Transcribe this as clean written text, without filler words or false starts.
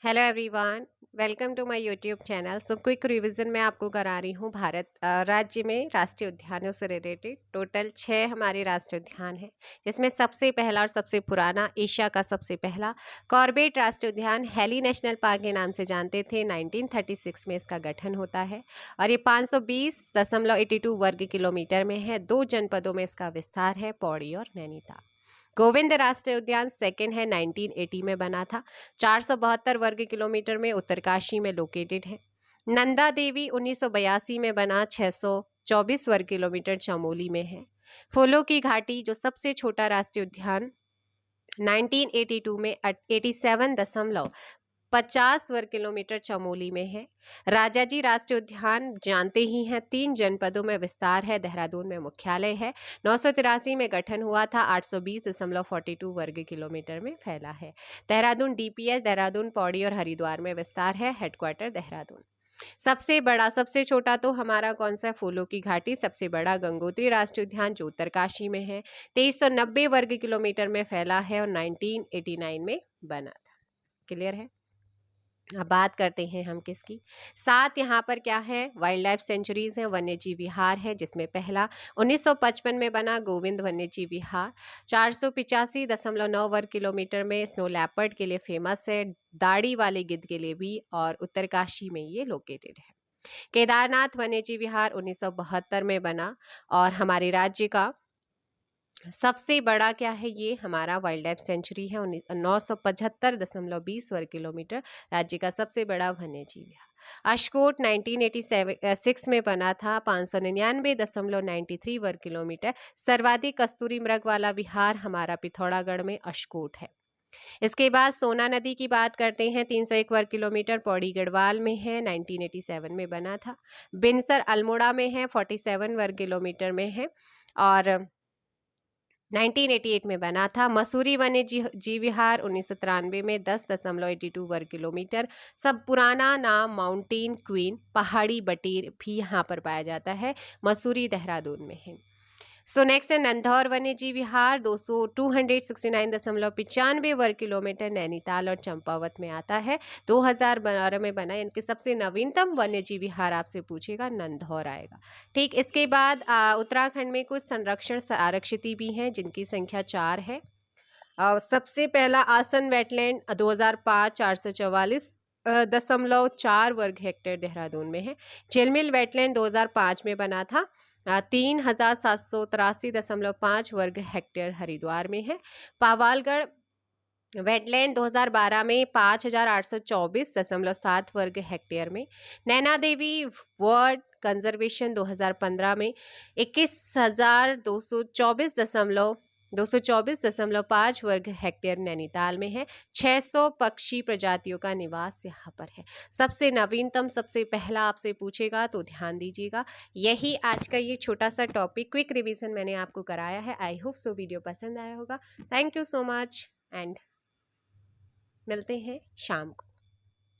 Hello everyone, welcome to my YouTube channel. So quick revision में आपको करा रही हूँ भारत राज्य में राष्ट्रीय उद्यानों से रिलेटेड। टोटल 6 हमारे राष्ट्रीय उद्यान हैं, जिसमें सबसे पहला और सबसे पुराना, एशिया का सबसे पहला कॉर्बेट राष्ट्रीय उद्यान हेली नेशनल पार्क के नाम से जानते थे। 1936 में इसका गठन होता है और ये 520.82 वर्ग किलोमीटर में है। 2 जनपदों में इसका विस्तार है, पौड़ी और नैनीताल। गोविंद राष्ट्रीय उद्यान सेकेंड है, 1980 में बना था। 472 वर्ग किलोमीटर में उत्तरकाशी में लोकेटेड है। नंदा देवी 1982 में बना, 624 वर्ग किलोमीटर चमोली में है। फूलों की घाटी जो सबसे छोटा राष्ट्रीय उद्यान 1982 में 87.50 वर्ग किलोमीटर चमोली में है। राजाजी राष्ट्रीय उद्यान जानते ही हैं, 3 जनपदों में विस्तार है। देहरादून में मुख्यालय है। 983 में गठन हुआ था। 820.42 वर्ग किलोमीटर में फैला है। देहरादून डीपीएस देहरादून, पौड़ी और हरिद्वार में विस्तार है। हेडक्वार्टर देहरादून। सबसे बड़ा, सबसे छोटा तो हमारा कौन सा? फूलों की घाटी। सबसे बड़ा गंगोत्री राष्ट्रीय उद्यान जो उत्तरकाशी में है, 2390 वर्ग किलोमीटर में फैला है और 1989 में बना था। क्लियर है? अब बात करते हैं हम किसकी। 7 यहाँ पर क्या है? वाइल्ड लाइफ सेंचुरीज हैं, वन्य जीव विहार है, जिसमें पहला 1955 में बना गोविंद वन्य जीव विहार 485.9 वर्ग किलोमीटर में स्नो लेपर्ड के लिए फेमस है, दाढ़ी वाले गिद्ध के लिए भी, और उत्तरकाशी में ये लोकेटेड है। केदारनाथ वन्य जीव विहार 1972 में बना और हमारे राज्य का सबसे बड़ा क्या है? ये हमारा वाइल्ड लाइफ सेंचुरी है। 975.20 वर्ग किलोमीटर, राज्य का सबसे बड़ा वन्य जीव है। अशकोट 1986 में बना था, 599.93 वर्ग किलोमीटर। सर्वाधिक कस्तूरी मृग वाला विहार हमारा पिथौरागढ़ में अशकोट है। इसके बाद सोना नदी की बात करते हैं। 301 वर्ग किलोमीटर, पौड़ी गढ़वाल में है, 1987 में बना था। बिनसर अल्मोड़ा में है, 47 वर्ग किलोमीटर में है और 1988 में बना था। मसूरी वन्य जीव विहार 1993 में 10.82 वर्ग किलोमीटर। सब पुराना नाम माउंटेन क्वीन, पहाड़ी बटेर भी यहाँ पर पाया जाता है, मसूरी देहरादून में है। सो नेक्स्ट है नंधौर वन्य जीव विहार 269.95 वर्ग किलोमीटर, नैनीताल और चंपावत में आता है। 2012 में बना, इनके सबसे नवीनतम वन्य जीव विहार आपसे पूछेगा, नंधौर आएगा। ठीक, इसके बाद उत्तराखंड में कुछ संरक्षण आरक्षित भी हैं, जिनकी संख्या 4 है। सबसे पहला आसन वेटलैंड 2005 444.4 वर्ग हेक्टेयर देहरादून में है। चिलमिल वेटलैंड 2005 में बना था, 3783.5 वर्ग हेक्टेयर हरिद्वार में है। पावालगढ़ वेटलैंड 2012 में 5824.7 वर्ग हेक्टेयर में। नैना देवी वर्ल्ड कंजर्वेशन 2015 में 224.5 वर्ग हेक्टेयर नैनीताल में है। 600 पक्षी प्रजातियों का निवास यहाँ पर है। सबसे नवीनतम, सबसे पहला आपसे पूछेगा तो ध्यान दीजिएगा। यही आज का ये छोटा सा टॉपिक क्विक रिवीजन मैंने आपको कराया है। आई होप सो वीडियो पसंद आया होगा। Thank you so much and मिलते हैं शाम को।